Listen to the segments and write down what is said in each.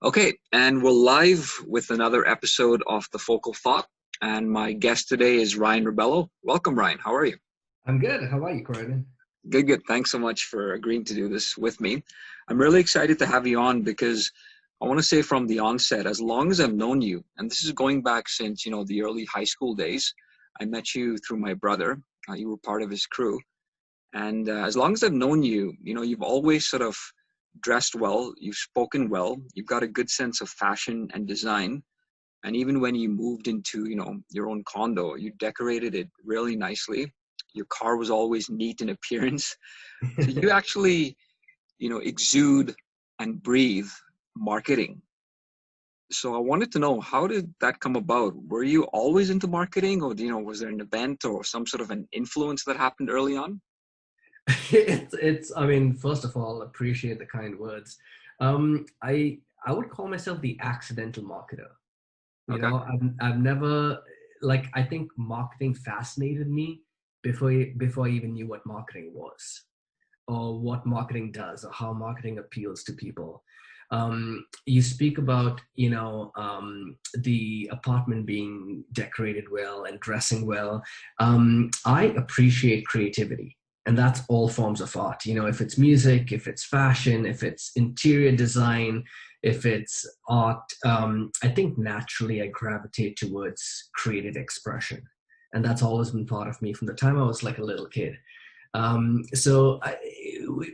Okay, and we're live with another episode of The Focal Thought. And my guest today is Ryan Rebello. Welcome, Ryan. How are you? I'm good. How about you, Corydon? Good, good. Thanks so much for agreeing to do this with me. I'm really excited to have you on because I want to say from the onset, as long as I've known you, and this is going back since, the early high school days, I met you through my brother. You were part of his crew. And as long as I've known you, you've always sort of dressed well, you've spoken well, you've got a good sense of fashion and design. And even when you moved into, your own condo, you decorated it really nicely. Your car was always neat in appearance. So you actually, exude and breathe marketing. So I wanted to know, how did that come about? Were you always into marketing, or, was there an event or some sort of an influence that happened early on? I mean, first of all, appreciate the kind words. I would call myself the accidental marketer. Okay. I've never, I think marketing fascinated me before I even knew what marketing was, or what marketing does, or how marketing appeals to people. You speak about, the apartment being decorated well and dressing well. I appreciate creativity, and that's all forms of art. If it's music, if it's fashion, if it's interior design, if it's art, I think naturally I gravitate towards creative expression. And that's always been part of me from the time I was like a little kid.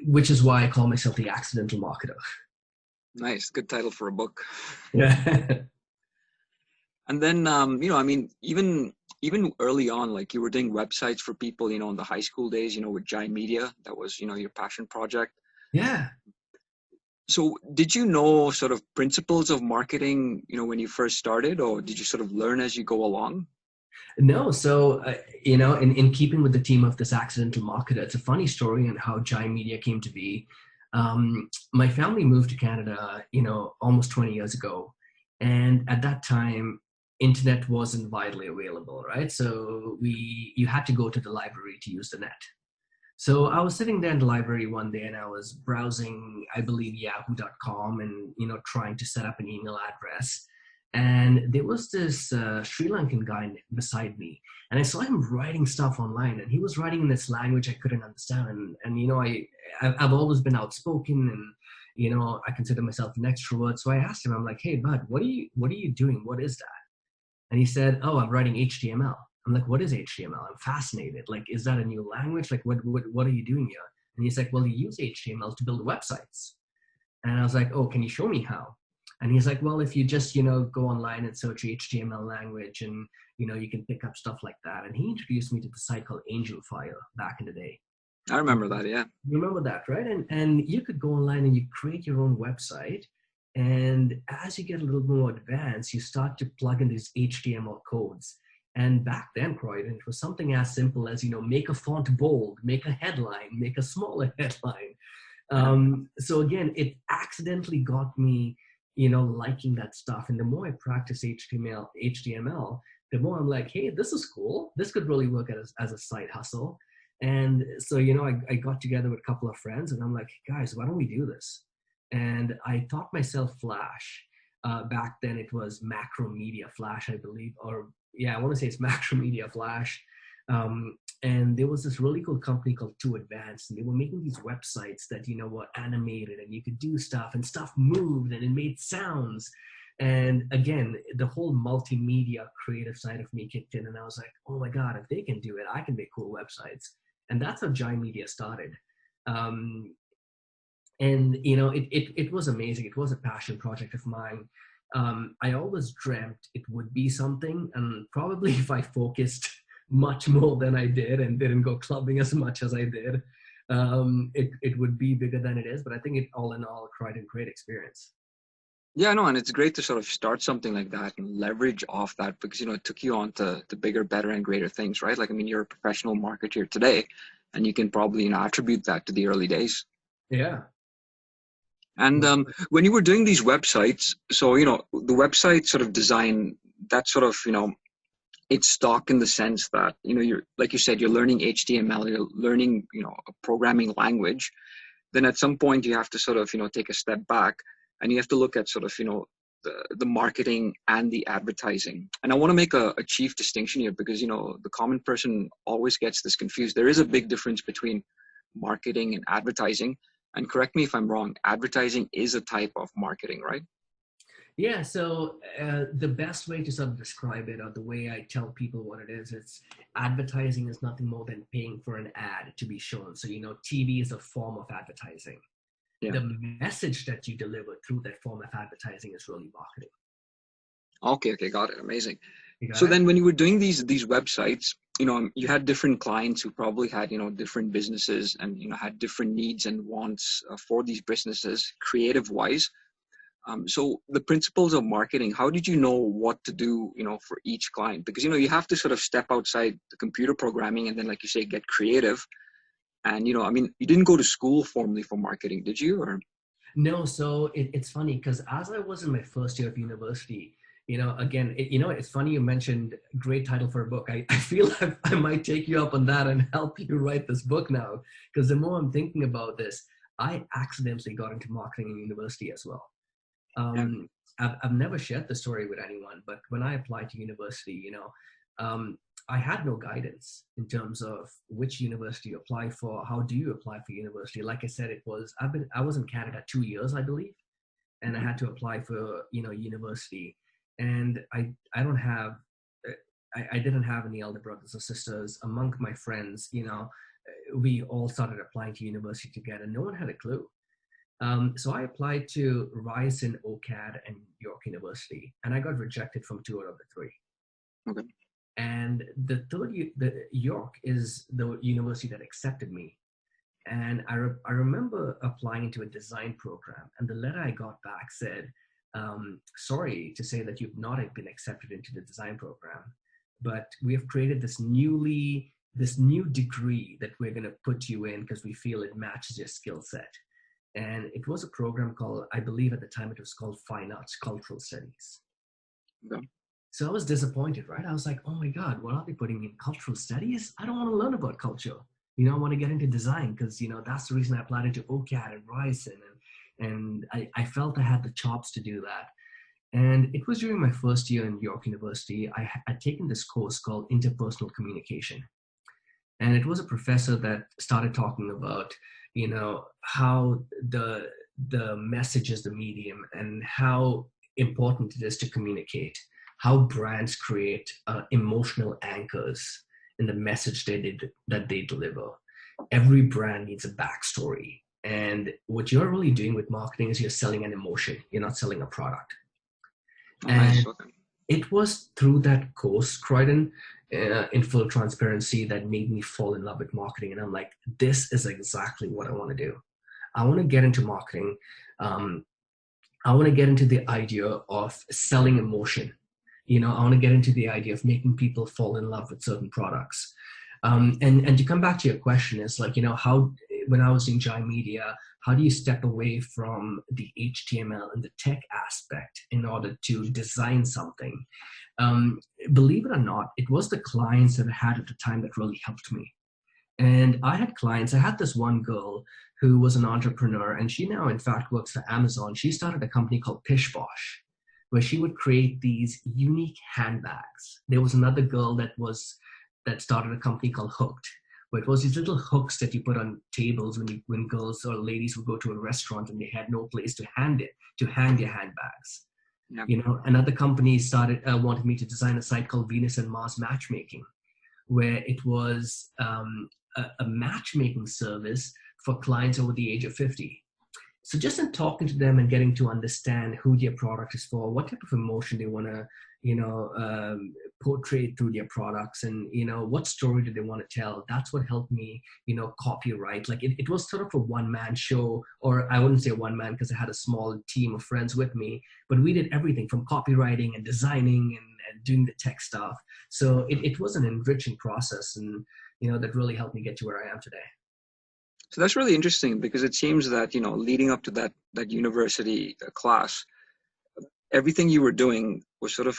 Which is why I call myself the accidental marketer. Nice. Good title for a book. Yeah. And then, I mean, even early on, like you were doing websites for people, in the high school days, with Giant Media. That was, your passion project. Yeah. So did you know sort of principles of marketing, when you first started, or did you sort of learn as you go along? No, so in keeping with the theme of this accidental marketer, it's a funny story on how Giant Media came to be. My family moved to Canada, almost 20 years ago, and at that time, internet wasn't widely available, right? So you had to go to the library to use the net. So I was sitting there in the library one day and I was browsing, I believe, yahoo.com and, trying to set up an email address. And there was this Sri Lankan guy beside me. And I saw him writing stuff online, and he was writing in this language I couldn't understand. I've always been outspoken, and, I consider myself an extrovert. So I asked him, I'm like, hey, bud, what are you doing? What is that? And he said, oh, I'm writing HTML. I'm like, what is HTML? I'm fascinated. Like, is that a new language? Like, what are you doing here? And he's like, well, you use HTML to build websites. And I was like, oh, can you show me how? And he's like, well, if you just, go online and search HTML language, and, you can pick up stuff like that. And he introduced me to the site called Angel Fire back in the day. I remember that, yeah. You remember that, right? And you could go online and you create your own website. And as you get a little more advanced, you start to plug in these HTML codes. And back then, Croydon, it was something as simple as, make a font bold, make a headline, make a smaller headline. So again, it accidentally got me, liking that stuff. And the more I practice HTML, the more I'm like, hey, this is cool. This could really work as a side hustle. And so, I got together with a couple of friends and I'm like, guys, why don't we do this? And I taught myself Flash. Back then it was Macromedia Flash, I believe, or yeah, I want to say it's Macromedia Flash. And there was this really cool company called Too Advanced, and they were making these websites that, were animated and you could do stuff and stuff moved and it made sounds. And again, the whole multimedia creative side of me kicked in, and I was like, oh my God, if they can do it, I can make cool websites. And that's how Giant Media started. And it was amazing. It was a passion project of mine. I always dreamt it would be something, and probably if I focused much more than I did and didn't go clubbing as much as I did, it would be bigger than it is. But I think it all in all quite a great experience. Yeah, no, and it's great to sort of start something like that and leverage off that because, it took you on to bigger, better, and greater things, right? Like, I mean, you're a professional marketer today, and you can probably, attribute that to the early days. Yeah. And when you were doing these websites, so, the website sort of design, that sort of, it's stock in the sense that, you're, like you said, you're learning HTML, you're learning, a programming language. Then at some point you have to sort of, take a step back. and you have to look at sort of, the marketing and the advertising. And I want to make a chief distinction here because, the common person always gets this confused. There is a big difference between marketing and advertising. And correct me if I'm wrong, advertising is a type of marketing, right? Yeah, so the best way to sort of describe it, or the way I tell people what it is, it's advertising is nothing more than paying for an ad to be shown. So, TV is a form of advertising. Yeah. The message that you deliver through that form of advertising is really marketing. Okay, got it. Amazing. You So got it? then when you were doing these websites, you had different clients who probably had, different businesses and, had different needs and wants for these businesses, creative wise. So the principles of marketing, how did you know what to do, for each client? Because, you have to sort of step outside the computer programming and then, like you say, get creative. And, you didn't go to school formally for marketing, did you? Or No, so it's funny because as I was in my first year of university, again, it's funny you mentioned great title for a book. I feel like I might take you up on that and help you write this book now, because the more I'm thinking about this, I accidentally got into marketing in university as well. yeah, I've never shared the story with anyone, but when I applied to university, I had no guidance in terms of which university you apply for. How do you apply for university? Like I said, I was in Canada 2 years, I believe, and I had to apply for, university. And I don't have, I didn't have any elder brothers or sisters among my friends. We all started applying to university together. No one had a clue. So I applied to Ryerson, OCAD, and York University, and I got rejected from two out of the three. okay, And the York is the university that accepted me. And I remember applying into a design program, and the letter I got back said, sorry to say that you've not been accepted into the design program, but we have created this new degree that we're going to put you in because we feel it matches your skill set. And it was a program called, I believe at the time it was called Fine Arts Cultural Studies. okay. So I was disappointed, right? I was like, oh my God, what are they putting in cultural studies? I don't want to learn about culture. I want to get into design because, that's the reason I applied into OCAD and Ryerson. And I felt I had the chops to do that. And it was during my first year in York University, I had taken this course called interpersonal communication. And it was a professor that started talking about, how the message is the medium and how important it is to communicate, how brands create emotional anchors in the message that they deliver. Every brand needs a backstory. And what you're really doing with marketing is you're selling an emotion. You're not selling a product. Oh, And nice. Okay. it was through that course, Croydon, in full transparency, that made me fall in love with marketing. And I'm like, this is exactly what I want to do. I want to get into marketing. I want to get into the idea of selling emotion. I want to get into the idea of making people fall in love with certain products. And to come back to your question is like, how, when I was in Jai Media, how do you step away from the HTML and the tech aspect in order to design something? Believe it or not, it was the clients that I had at the time that really helped me. And I had clients, I had this one girl who was an entrepreneur, and she now in fact works for Amazon. She started a company called Pish Bosh, where she would create these unique handbags. There was another girl that started a company called Hooked, where it was these little hooks that you put on tables when girls or ladies would go to a restaurant and they had no place to hang their handbags. Yeah. Another company wanted me to design a site called Venus and Mars Matchmaking, where it was a matchmaking service for clients over the age of 50. So just in talking to them and getting to understand who their product is for, what type of emotion they want to, portray through their products, and, what story do they want to tell? That's what helped me, copyright. Like it was sort of a one-man show, or I wouldn't say one man because I had a small team of friends with me, but we did everything from copywriting and designing and doing the tech stuff. So it was an enriching process, and, that really helped me get to where I am today. So that's really interesting because it seems that, leading up to that university class, everything you were doing was sort of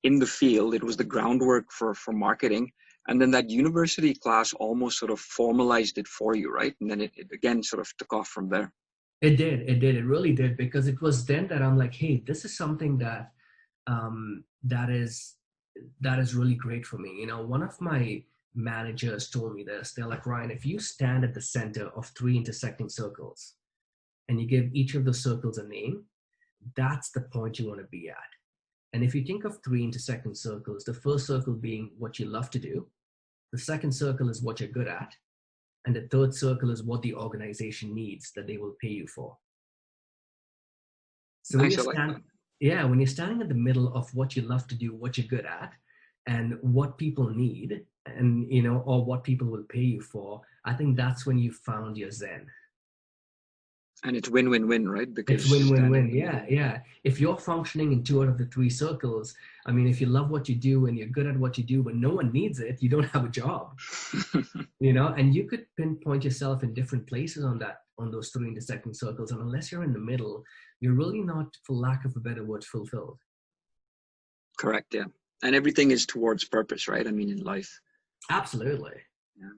in the field. It was the groundwork for marketing. And then that university class almost sort of formalized it for you, right? And then it again sort of took off from there. It really did, because it was then that I'm like, hey, this is something that um, that is that is really great for me. One of my managers told me this. They're like, Ryan, if you stand at the center of three intersecting circles and you give each of those circles a name, that's the point you want to be at. And if you think of three intersecting circles, the first circle being what you love to do, the second circle is what you're good at, and the third circle is what the organization needs that they will pay you for. So when Nice, you I like stand, that. yeah, when you're standing in the middle of what you love to do, what you're good at, and what people need, and or what people will pay you for, I think that's when you found your zen. And it's win-win-win, right? It's Because standing win-win-win. in the Yeah, middle. yeah. If you're functioning in two out of the three circles, I mean, if you love what you do and you're good at what you do, but no one needs it, you don't have a job. And you could pinpoint yourself in different places on those three intersecting circles. And unless you're in the middle, you're really not, for lack of a better word, fulfilled. Correct, yeah. And everything is towards purpose, right? I mean, in life. Absolutely. Yeah.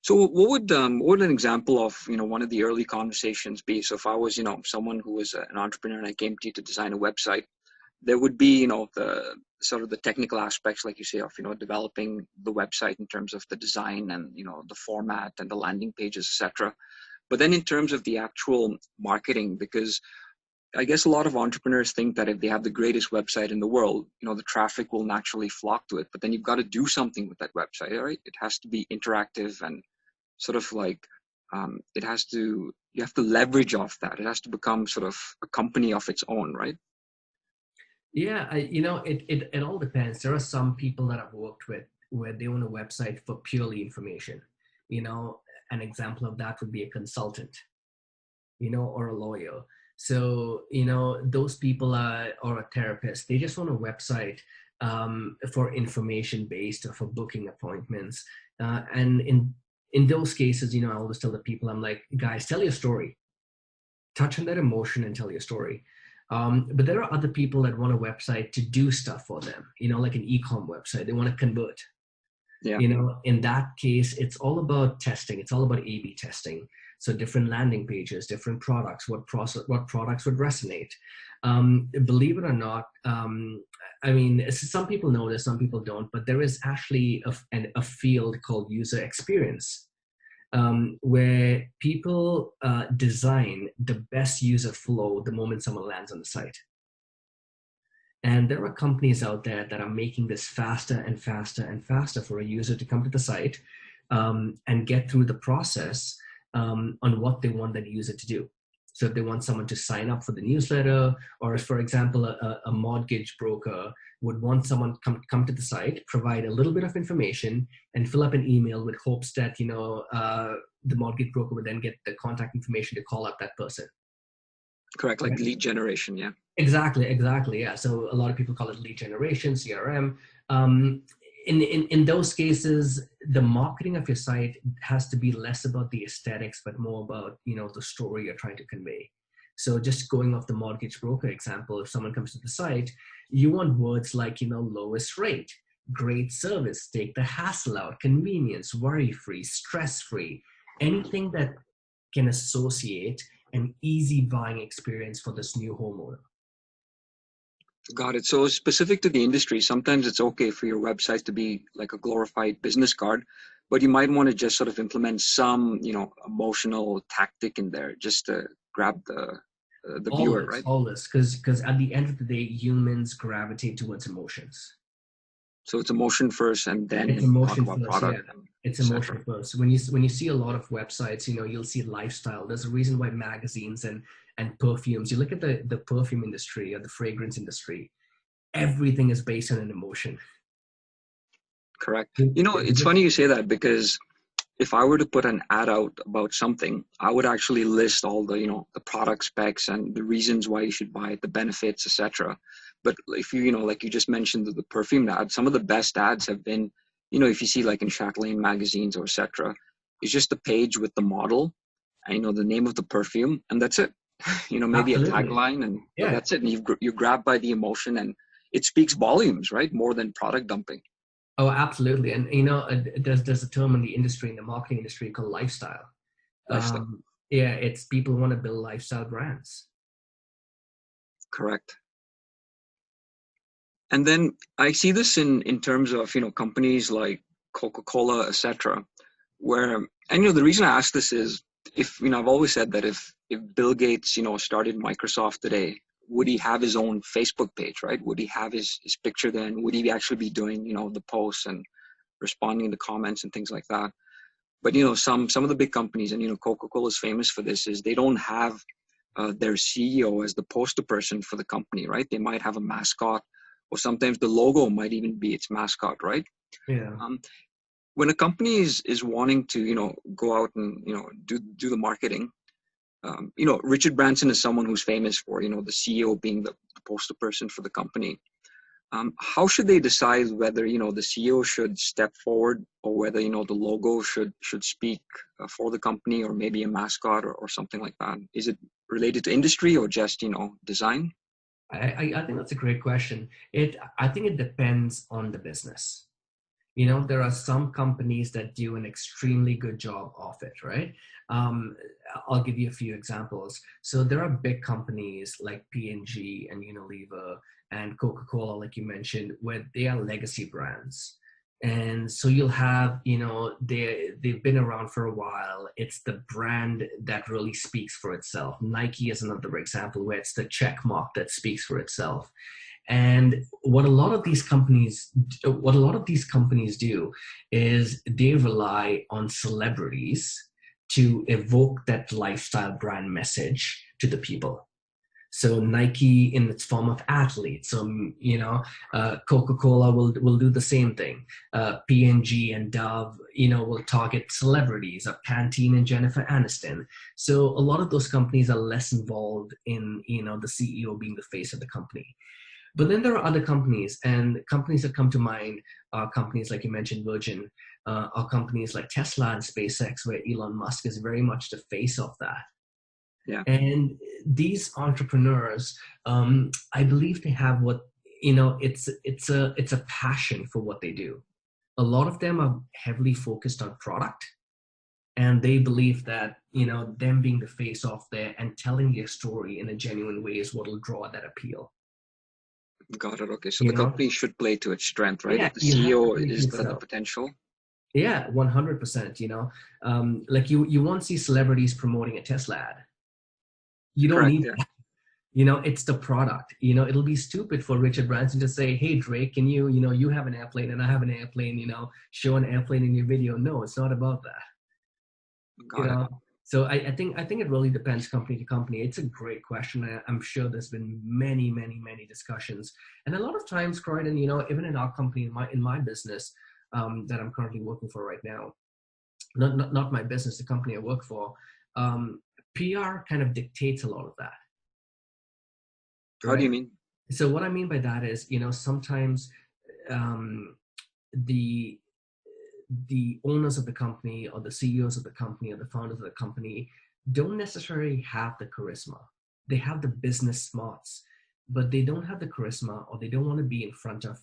So what would an example of, one of the early conversations be? So if I was, someone who was an entrepreneur and I came to you to design a website, there would be, the sort of the technical aspects, like you say, of, developing the website in terms of the design and, the format and the landing pages, etc. But then in terms of the actual marketing, because I guess a lot of entrepreneurs think that if they have the greatest website in the world, the traffic will naturally flock to it. But then you've got to do something with that website, right? It has to be interactive and sort of like you have to leverage off that. It has to become sort of a company of its own, right? Yeah, it all depends. There are some people that I've worked with where they own a website for purely information. You know, an example of that would be a consultant, or a lawyer. So, those people are, or a therapist, they just want a website for information based or for booking appointments. And in those cases, I always tell the people, I'm like, guys, tell your story, touch on that emotion and tell your story. But there are other people that want a website to do stuff for them, like an e-com website. They want to convert. Yeah. In that case, it's all about testing. It's all about A/B testing. So different landing pages, different products, what products would resonate. Believe it or not, I mean, some people know this, some people don't, but there is actually a field called user experience, where people design the best user flow the moment someone lands on the site. And there are companies out there that are making this faster and faster and faster for a user to come to the site and get through the process on what they want that user to do. So if they want someone to sign up for the newsletter, or if, for example, a mortgage broker would want someone come to the site, provide a little bit of information, and fill up an email with hopes that the mortgage broker would then get the contact information to call up that person. Correct, like Right? lead generation, yeah. Exactly. Yeah. So a lot of people call it lead generation, CRM. Um, in those cases, the marketing of your site has to be less about the aesthetics, but more about the story you're trying to convey. So just going off the mortgage broker example, if someone comes to the site, you want words like lowest rate, great service, take the hassle out, convenience, worry-free, stress-free, anything that can associate an easy buying experience for this new homeowner. Got it. So specific to the industry, sometimes it's okay for your website to be like a glorified business card, but you might want to just sort of implement some, emotional tactic in there just to grab the viewer, right? Always, because at the end of the day, humans gravitate towards emotions. So it's emotion first, and It's then talk emotion about first, yeah. product and It's etc. emotion first. When you see a lot of websites, you'll see lifestyle. There's a reason why magazines and perfumes. You look at the perfume industry or the fragrance industry. Everything is based on an emotion. Correct. It's funny you say that because if I were to put an ad out about something, I would actually list all the, the product specs and the reasons why you should buy it, the benefits, etc. But if like you just mentioned the perfume ad, some of the best ads have been, if you see like in Chatelaine magazines or etc., it's just a page with the model and the name of the perfume, and that's it. Maybe a Absolutely. tagline, but Yeah. that's it. And you're grabbed by the emotion, and it speaks volumes, right? More than product dumping. Oh, absolutely. And there's a term in the industry, in the marketing industry, called lifestyle. Lifestyle. Yeah, it's people want to build lifestyle brands. Correct. And then I see this in terms of, companies like Coca-Cola, etc., where, and the reason I ask this is, if I've always said that if Bill Gates started Microsoft today, would he have his own Facebook page, right? Would he have his picture then? Would he actually be doing the posts and responding to comments and things like that? But some of the big companies, and Coca-Cola is famous for this, is they don't have their CEO as the poster person for the company, right? They might have a mascot, or sometimes the logo might even be its mascot, right? Yeah. Um, when a company is wanting to go out and do the marketing, Richard Branson is someone who's famous for the CEO being the poster person for the company. How should they decide whether the CEO should step forward, or whether the logo should speak for the company, or maybe a mascot, or something like that? Is it related to industry, or just design? I think that's a great question. I think it depends on the business. There are some companies that do an extremely good job of it, right? um, I'll give you a few examples. So there are big companies like P&G and Unilever and Coca-Cola, like you mentioned, where they are legacy brands. And so you'll have, they've been around for a while. It's the brand that really speaks for itself. Nike is another example where it's the check mark that speaks for itself. And what a lot of these companies do is they rely on celebrities to evoke that lifestyle brand message to the people. So Nike in its form of athletes, Coca-Cola will do the same thing. P&G and Dove, will target celebrities, Pantene and Jennifer Aniston. So a lot of those companies are less involved in, the CEO being the face of the company. But then there are other companies, and companies that come to mind are companies like you mentioned, Virgin, are companies like Tesla and SpaceX, where Elon Musk is very much the face of that. Yeah. And these entrepreneurs, I believe they have it's a passion for what they do. A lot of them are heavily focused on product, and they believe that them being the face of there and telling their story in a genuine way is what will draw that appeal. Got it. Okay. So You the know, company should play to its strength, right? yeah, If the you have to CEO think is the yourself. potential. Yeah, 100%. Like you won't see celebrities promoting a Tesla ad. You don't Correct. need Yeah. that. It's the product. It'll be stupid for Richard Branson to say, "Hey Drake, can you have an airplane and I have an airplane. Show an airplane in your video." No, it's not about that. You Got it. know. So I think it really depends company to company. It's a great question. I'm sure there's been many, many, many discussions, and a lot of times, Croydon, even in our company, in my business, that I'm currently working for right now, not my business, the company I work for, PR kind of dictates a lot of that, How do you right? mean? So what I mean by that is, sometimes um, the the owners of the company or the CEOs of the company or the founders of the company don't necessarily have the charisma. They have the business smarts, but they don't have the charisma, or they don't want to be in front of,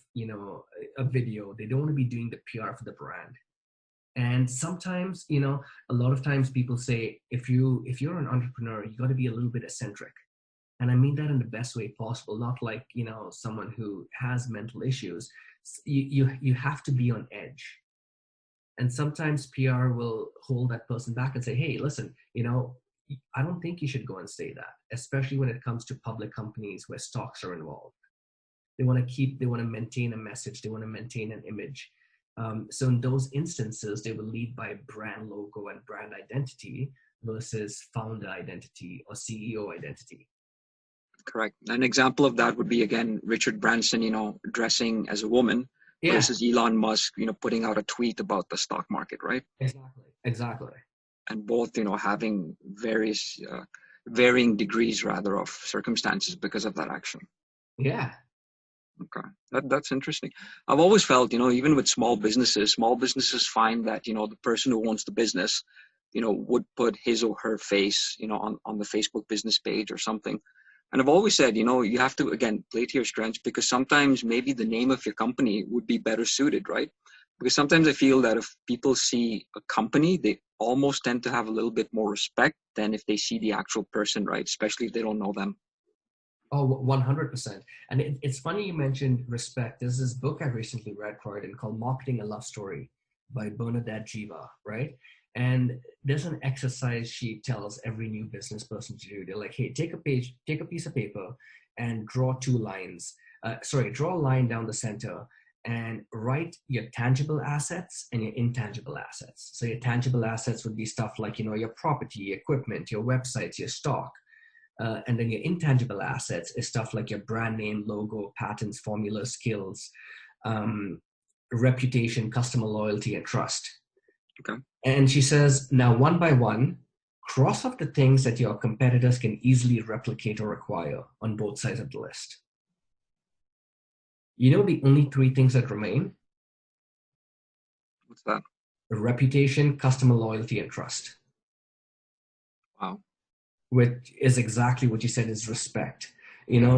a video. They don't want to be doing the PR for the brand. And sometimes, a lot of times people say, if you're an entrepreneur, you got to be a little bit eccentric. And I mean that in the best way possible, not like, someone who has mental issues. You have to be on edge. And sometimes PR will hold that person back and say, "Hey, listen, I don't think you should go and say that," especially when it comes to public companies where stocks are involved. They want to maintain a message, they want to maintain an image. So in those instances, they will lead by brand logo and brand identity versus founder identity or CEO identity. Correct. An example of that would be, again, Richard Branson, dressing as a woman, Yeah, versus Elon Musk, putting out a tweet about the stock market, right? exactly. And both, having various, varying degrees, rather, of circumstances because of that action. Yeah, Okay, that's interesting. I've always felt, even with small businesses find that, the person who owns the business, would put his or her face, on the Facebook business page or something. And I've always said, you have to, again, play to your strengths, because sometimes maybe the name of your company would be better suited, right? Because sometimes I feel that if people see a company, they almost tend to have a little bit more respect than if they see the actual person, right? Especially if they don't know them. Oh, 100%. And it's funny you mentioned respect. There's this book I recently read, Croydon, called Marketing a Love Story by Bernadette Jiva, right? And there's an exercise she tells every new business person to do. They're like, hey, take a piece of paper and draw two lines. Draw a line down the center and write your tangible assets and your intangible assets. So your tangible assets would be stuff like, your property, equipment, your websites, your stock. And then your intangible assets is stuff like your brand name, logo, patents, formulas, skills, reputation, customer loyalty, and trust. Okay. And she says, now one by one, cross off the things that your competitors can easily replicate or acquire on both sides of the list. You know the only three things that remain? What's that? Reputation, customer loyalty, and trust. Wow. Which is exactly what you said is respect.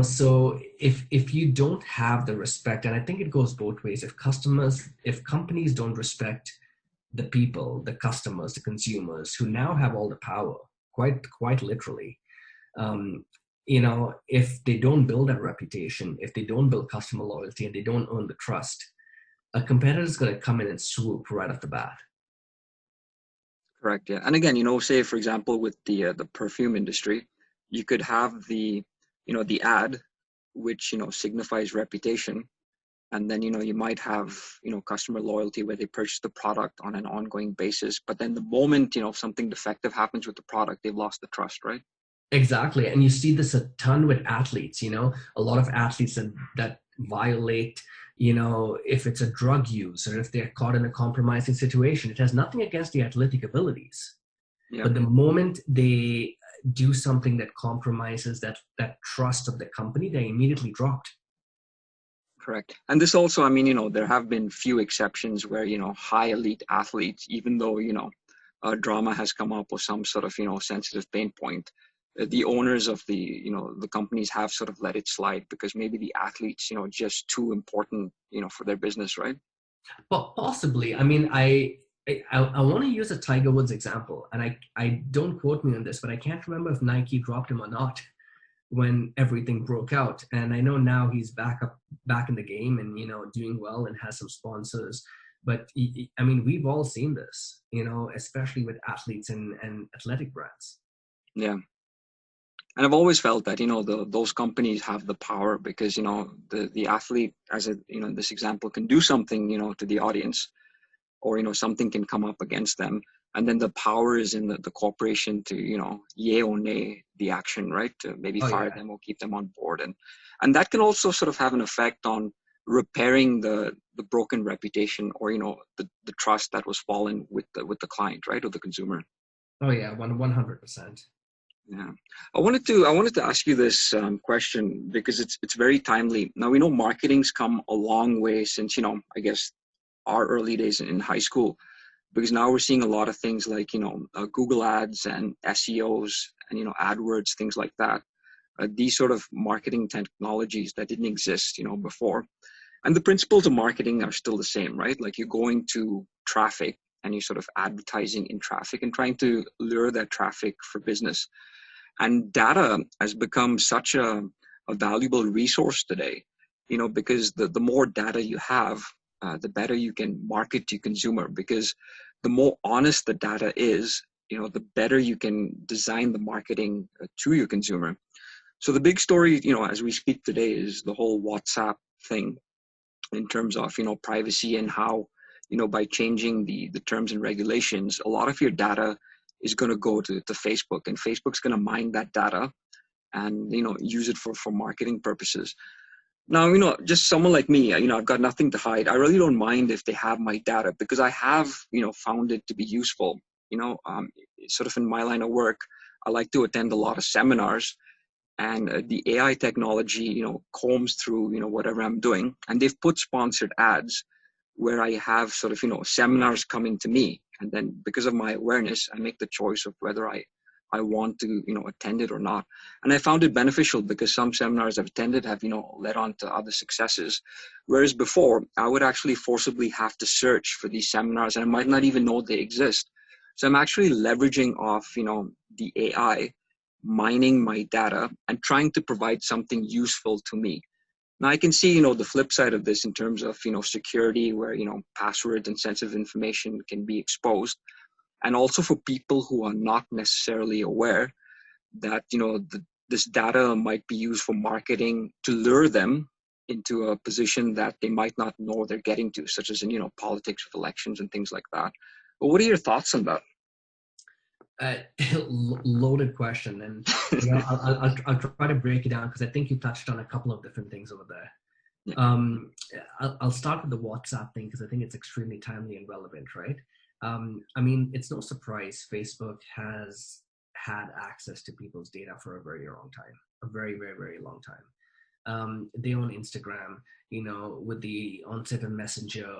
So if you don't have the respect, and I think it goes both ways, if companies don't respect the people, the customers, the consumers who now have all the power, quite literally, if they don't build that reputation, if they don't build customer loyalty and they don't earn the trust, a competitor is going to come in and swoop right off the bat. Correct. Yeah. And again, say for example, with the perfume industry, you could have the ad, which, signifies reputation. And then, you might have, customer loyalty where they purchase the product on an ongoing basis. But then the moment, something defective happens with the product, they've lost the trust, right? Exactly. And you see this a ton with athletes, a lot of athletes that violate, if it's a drug use or if they're caught in a compromising situation. It has nothing against the athletic abilities. Yep. But the moment they do something that compromises that trust of the company, they immediately dropped. Correct. And this also, there have been few exceptions where, high elite athletes, even though, drama has come up with some sort of, sensitive pain point, the owners of the companies have sort of let it slide because maybe the athletes, just too important, for their business, right? Well, possibly. I want to use a Tiger Woods example, and I don't quote me on this, but I can't remember if Nike dropped him or not when everything broke out. And I know now he's back in the game and, doing well and has some sponsors. But we've all seen this, especially with athletes and athletic brands. Yeah. And I've always felt that, those companies have the power because, the athlete, as in this example, can do something, to the audience, or, something can come up against them. And then the power is in the corporation to, yay or nay the action, right? To maybe fire them or keep them on board. And that can also sort of have an effect on repairing the broken reputation or, the trust that was fallen with the client, right? Or the consumer. Oh yeah, 100%. Yeah, I wanted to ask you this question because it's very timely. Now we know marketing's come a long way since I guess our early days in high school, because now we're seeing a lot of things like Google ads and SEOs and AdWords, things like that. These sort of marketing technologies that didn't exist before, and the principles of marketing are still the same, right? Like you're going to traffic and you're sort of advertising in traffic and trying to lure that traffic for business. And data has become such a valuable resource today, because the more data you have, the better you can market to consumer, because the more honest the data is, the better you can design the marketing to your consumer. So the big story, as we speak today is the whole WhatsApp thing in terms of, privacy and how, by changing the terms and regulations, a lot of your data is going to go to Facebook, and Facebook's going to mine that data and, use it for marketing purposes. Now, just someone like me, I've got nothing to hide. I really don't mind if they have my data because I have, found it to be useful. Sort of in my line of work, I like to attend a lot of seminars, and the AI technology, combs through, whatever I'm doing, and they've put sponsored ads where I have sort of, seminars coming to me. And then because of my awareness, I make the choice of whether I want to, attend it or not. And I found it beneficial because some seminars I've attended have, led on to other successes. Whereas before, I would actually forcibly have to search for these seminars and I might not even know they exist. So I'm actually leveraging off, the AI, mining my data and trying to provide something useful to me. Now I can see, the flip side of this in terms of, security, where, passwords and sensitive information can be exposed. And also for people who are not necessarily aware that, this data might be used for marketing to lure them into a position that they might not know they're getting to, such as in, politics with elections and things like that. But what are your thoughts on that? Uh, Loaded question, and I'll try to break it down because I think you touched on a couple of different things over there. Yeah. I'll start with the WhatsApp thing because I think it's extremely timely and relevant, right? I mean, it's no surprise Facebook has had access to people's data for a very long time, a very, very, very long time. They own Instagram, with the onset of Messenger,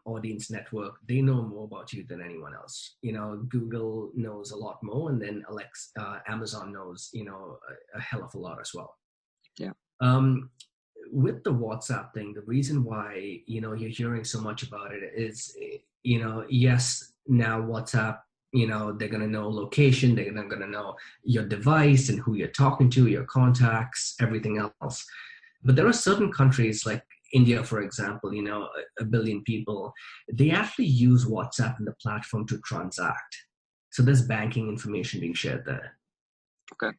audience network, they know more about you than anyone else. Google knows a lot more, and then Amazon knows, a hell of a lot as well. Yeah. With the WhatsApp thing, the reason why, you're hearing so much about it is, yes, now WhatsApp, they're going to know location, they're going to know your device and who you're talking to, your contacts, everything else. But there are certain countries like India, for example, a billion people, they actually use WhatsApp and the platform to transact. So there's banking information being shared there. Okay.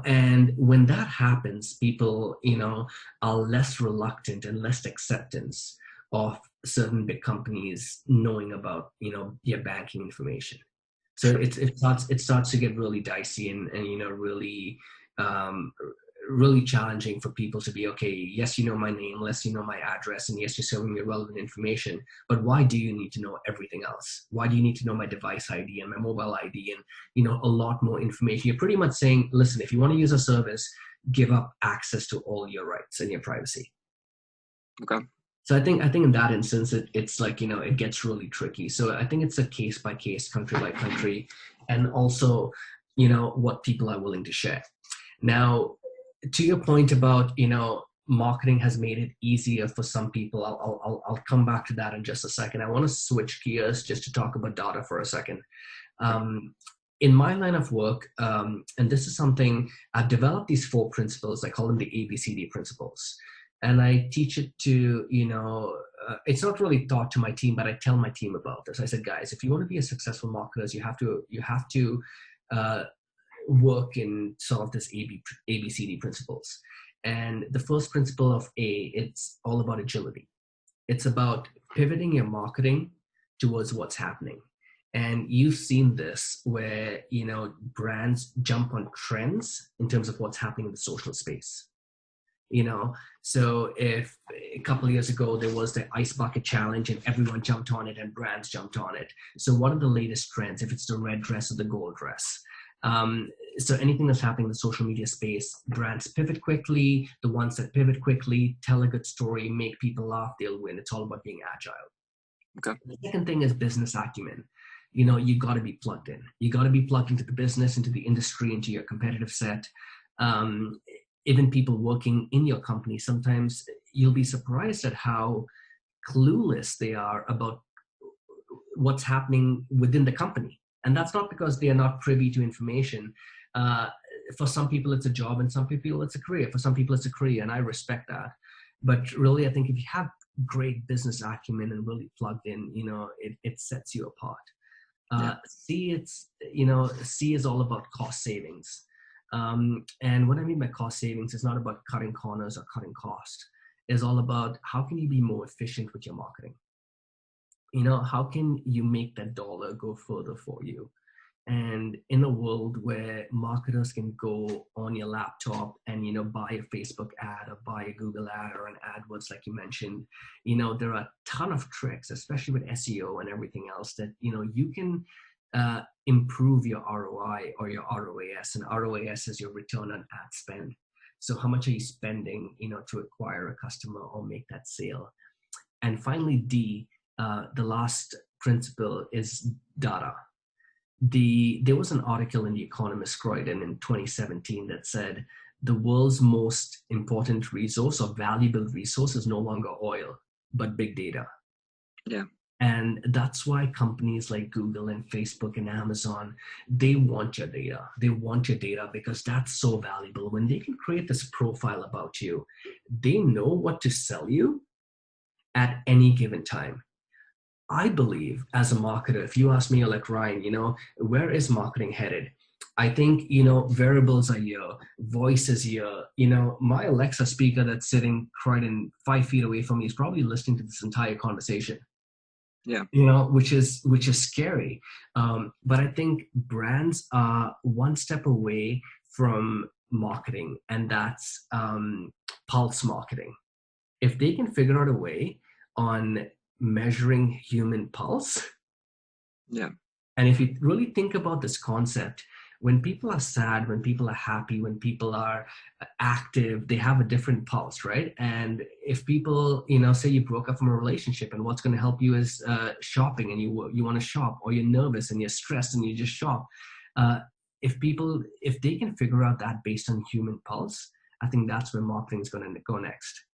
And when that happens, people, are less reluctant and less acceptance of certain big companies knowing about, their banking information. So it starts to get really dicey and really really challenging for people to be, okay, yes, my name, yes, my address, and yes, you're showing me relevant information, but why do you need to know everything else? Why do you need to know my device ID and my mobile ID and, a lot more information? You're pretty much saying, listen, if you want to use a service, give up access to all your rights and your privacy. Okay. So I think in that instance, it's like, it gets really tricky. So I think it's a case by case, country by country, and also, what people are willing to share. Now, to your point about, marketing has made it easier for some people. I'll come back to that in just a second. I want to switch gears just to talk about data for a second. In my line of work, and this is something, I've developed these 4 principles. I call them the ABCD principles. And I teach it to, it's not really taught to my team, but I tell my team about this. I said, guys, if you want to be a successful marketer, you have to work in sort of this ABCD principles. And the first principle of it's all about agility. It's about pivoting your marketing towards what's happening. And you've seen this where, brands jump on trends in terms of what's happening in the social space. So if a couple of years ago there was the ice bucket challenge and everyone jumped on it and brands jumped on it. So what are the latest trends? If it's the red dress or the gold dress? So anything that's happening in the social media space, brands pivot quickly. The ones that pivot quickly tell a good story, make people laugh, they'll win. It's all about being agile. Okay. The second thing is business acumen. You got to be plugged in. You got to be plugged into the business, into the industry, into your competitive set. Even people working in your company, sometimes you'll be surprised at how clueless they are about what's happening within the company. And that's not because they are not privy to information. For some people, it's a job, and some people, it's a career. For some people, it's a career, and I respect that. But really, I think if you have great business acumen and really plugged in, it sets you apart. C is all about cost savings. And what I mean by cost savings is not about cutting corners or cutting costs. It's all about how can you be more efficient with your marketing? How can you make that dollar go further for you? And in a world where marketers can go on your laptop and, buy a Facebook ad or buy a Google ad or an AdWords, like you mentioned, there are a ton of tricks, especially with SEO and everything else that, you can improve your ROI or your ROAS. And ROAS is your return on ad spend. So how much are you spending, to acquire a customer or make that sale? And finally, D, the last principle is data. There was an article in The Economist Croydon in 2017 that said the world's most important resource or valuable resource is no longer oil, but big data. Yeah. And that's why companies like Google and Facebook and Amazon, they want your data. They want your data because that's so valuable. When they can create this profile about you, they know what to sell you at any given time. I believe as a marketer, if you ask me, like Ryan, where is marketing headed? I think, variables are here, voice is here. My Alexa speaker that's sitting right in 5 feet away from me is probably listening to this entire conversation. Yeah. Which is scary. But I think brands are one step away from marketing, and that's pulse marketing. If they can figure out a way on measuring human pulse, Yeah. and if you really think about this concept, when people are sad, when people are happy, when people are active, they have a different pulse, right? And if people, say you broke up from a relationship, and what's going to help you is shopping, and you want to shop, or you're nervous and you're stressed and you just shop. If they can figure out that based on human pulse, I think that's where marketing is going to go next.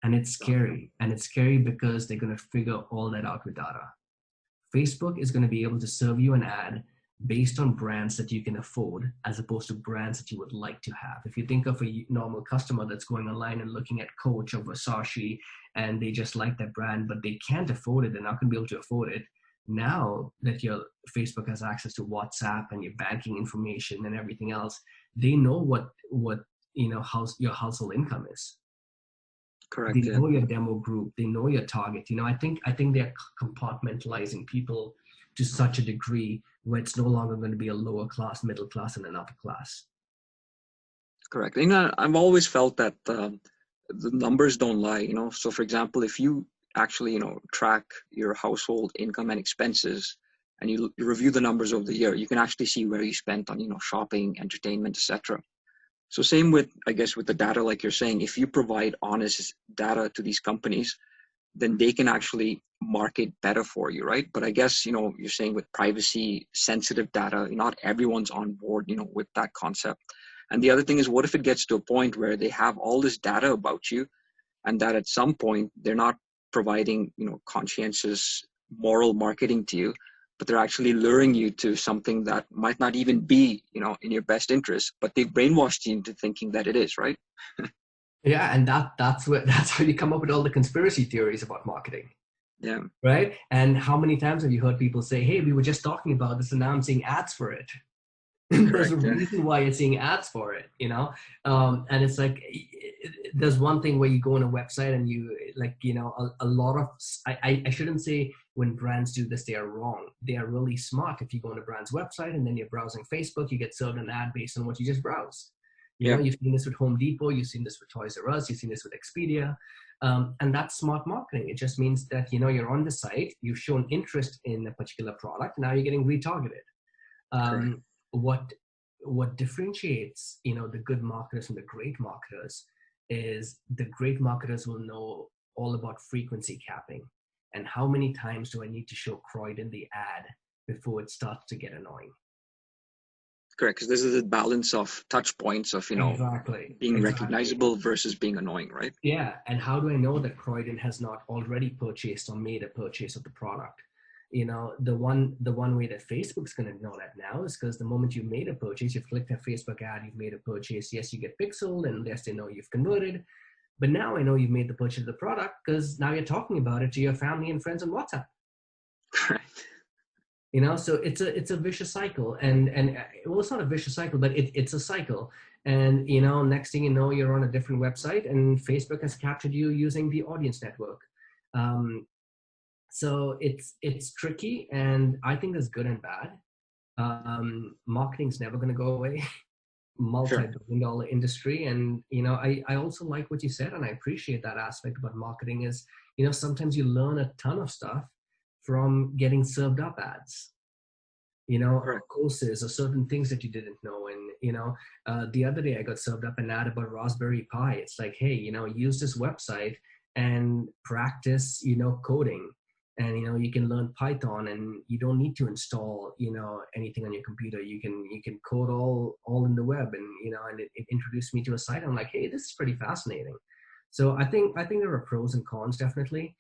And it's scary. And it's scary because they're going to figure all that out with data. Facebook is going to be able to serve you an ad based on brands that you can afford, as opposed to brands that you would like to have. If you think of a normal customer that's going online and looking at Coach or Versace, and they just like that brand, but they can't afford it, they're not going to be able to afford it. Now that your Facebook has access to WhatsApp and your banking information and everything else, they know what how your household income is. Correct. They Yeah. know your demo group, they know your target. I think they're compartmentalizing people to such a degree where it's no longer going to be a lower class, middle class, and an upper class. Correct. I've always felt that the numbers don't lie. So for example, if you actually track your household income and expenses, and you review the numbers over the year, you can actually see where you spent on shopping, entertainment, etc. So same with, I guess, with the data, like you're saying, if you provide honest data to these companies, then they can actually market better for you, right? But I guess, you're saying with privacy sensitive data, not everyone's on board, with that concept. And the other thing is, what if it gets to a point where they have all this data about you, and that at some point they're not providing, conscientious moral marketing to you, but they're actually luring you to something that might not even be, in your best interest, but they've brainwashed you into thinking that it is, right? Yeah, and that's how you come up with all the conspiracy theories about marketing. Yeah. Right? And how many times have you heard people say, "Hey, we were just talking about this, and now I'm seeing ads for it." There's a reason why you're seeing ads for it, and it's like, there's one thing where you go on a website and you a lot of, I shouldn't say when brands do this they are wrong. They are really smart. If you go on a brand's website and then you're browsing Facebook, you get served an ad based on what you just browsed. You've seen this with Home Depot, you've seen this with Toys R Us, you've seen this with Expedia. And that's smart marketing. It just means that you're on the site, you've shown interest in a particular product, now you're getting retargeted. What differentiates the good marketers from the great marketers is the great marketers will know all about frequency capping and how many times do I need to show Croyd in the ad before it starts to get annoying. Correct, because this is a balance of touch points of being recognizable versus being annoying, right? Yeah, and how do I know that Croydon has not already purchased or made a purchase of the product? The one way that Facebook's going to know that now is because the moment you made a purchase, you've clicked a Facebook ad, you've made a purchase. Yes, you get pixeled, and yes, they know you've converted. But now I know you've made the purchase of the product because now you're talking about it to your family and friends on WhatsApp. Right. So it's a vicious cycle, and well, it's not a vicious cycle, but it's a cycle. And next thing you know, you're on a different website, and Facebook has captured you using the audience network. So it's tricky, and I think there's good and bad. Marketing's never going to go away. Multi-billion-dollar industry, and I also like what you said, and I appreciate that aspect about marketing is sometimes you learn a ton of stuff from getting served up ads. Courses or certain things that you didn't know. And the other day I got served up an ad about Raspberry Pi. It's like, hey, use this website and practice coding, and you can learn Python, and you don't need to install anything on your computer. You can code all in the web, and and it introduced me to a site. I'm like, hey, this is pretty fascinating. So I think there are pros and cons, definitely.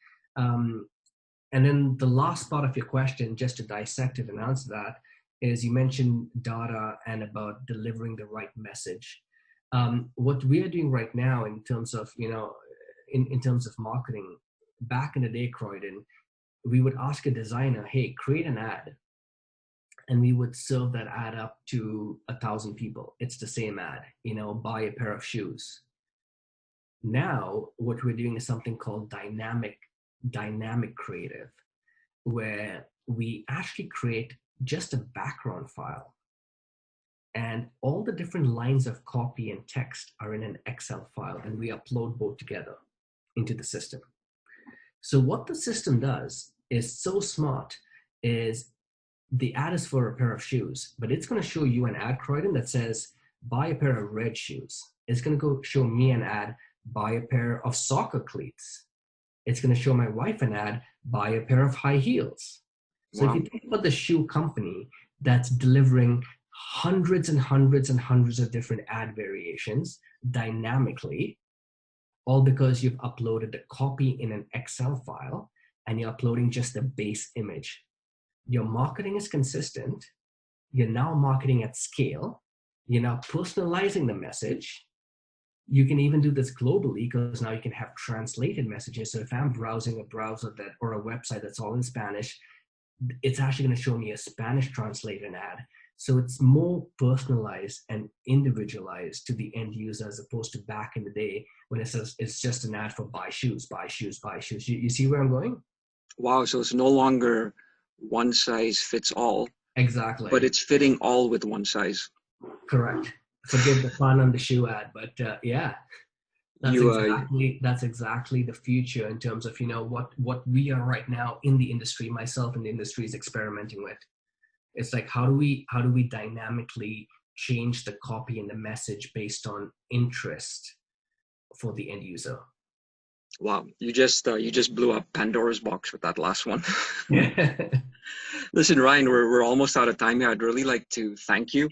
And then the last part of your question, just to dissect it and answer that, is you mentioned data and about delivering the right message. What we are doing right now in terms of, in terms of marketing, back in the day, Croydon, we would ask a designer, hey, create an ad. And we would serve that ad up to 1,000 people. It's the same ad, buy a pair of shoes. Now, what we're doing is something called dynamic creative, where we actually create just a background file. And all the different lines of copy and text are in an Excel file, and we upload both together into the system. So what the system does is so smart, is the ad is for a pair of shoes, but it's going to show you an ad, Croydon, that says, buy a pair of red shoes. It's going to go show me an ad, buy a pair of soccer cleats. It's going to show my wife an ad, buy a pair of high heels. So if you think about the shoe company that's delivering hundreds and hundreds and hundreds of different ad variations dynamically, all because you've uploaded the copy in an Excel file and you're uploading just the base image. Your marketing is consistent. You're now marketing at scale. You're now personalizing the message. You can even do this globally, because now you can have translated messages. So if I'm browsing a browser or a website that's all in Spanish, it's actually going to show me a Spanish translated ad. So it's more personalized and individualized to the end user, as opposed to back in the day when it says it's just an ad for buy shoes, buy shoes, buy shoes. You see where I'm going? Wow. So it's no longer one size fits all. Exactly. But it's fitting all with one size. Correct. Forgive the fun on the shoe ad, but yeah, that's exactly the future in terms of what we are right now in the industry. Myself in the industry is experimenting with. It's like, how do we dynamically change the copy and the message based on interest for the end user? Wow, you just blew up Pandora's box with that last one. Listen, Ryan, we're almost out of time here. I'd really like to thank you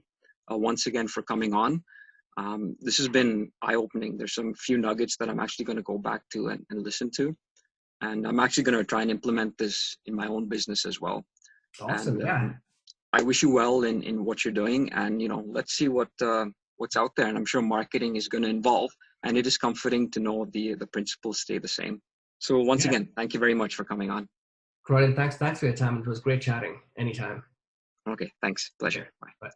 once again for coming on. This has been eye-opening. There's some few nuggets that I'm actually going to go back to and listen to. And I'm actually going to try and implement this in my own business as well. Awesome, and, yeah. I wish you well in what you're doing, and let's see what's out there. And I'm sure marketing is going to evolve, and it is comforting to know the principles stay the same. So once again, thank you very much for coming on. Croydon, thanks for your time. It was great chatting. Anytime. Okay, thanks. Pleasure. Bye. Bye.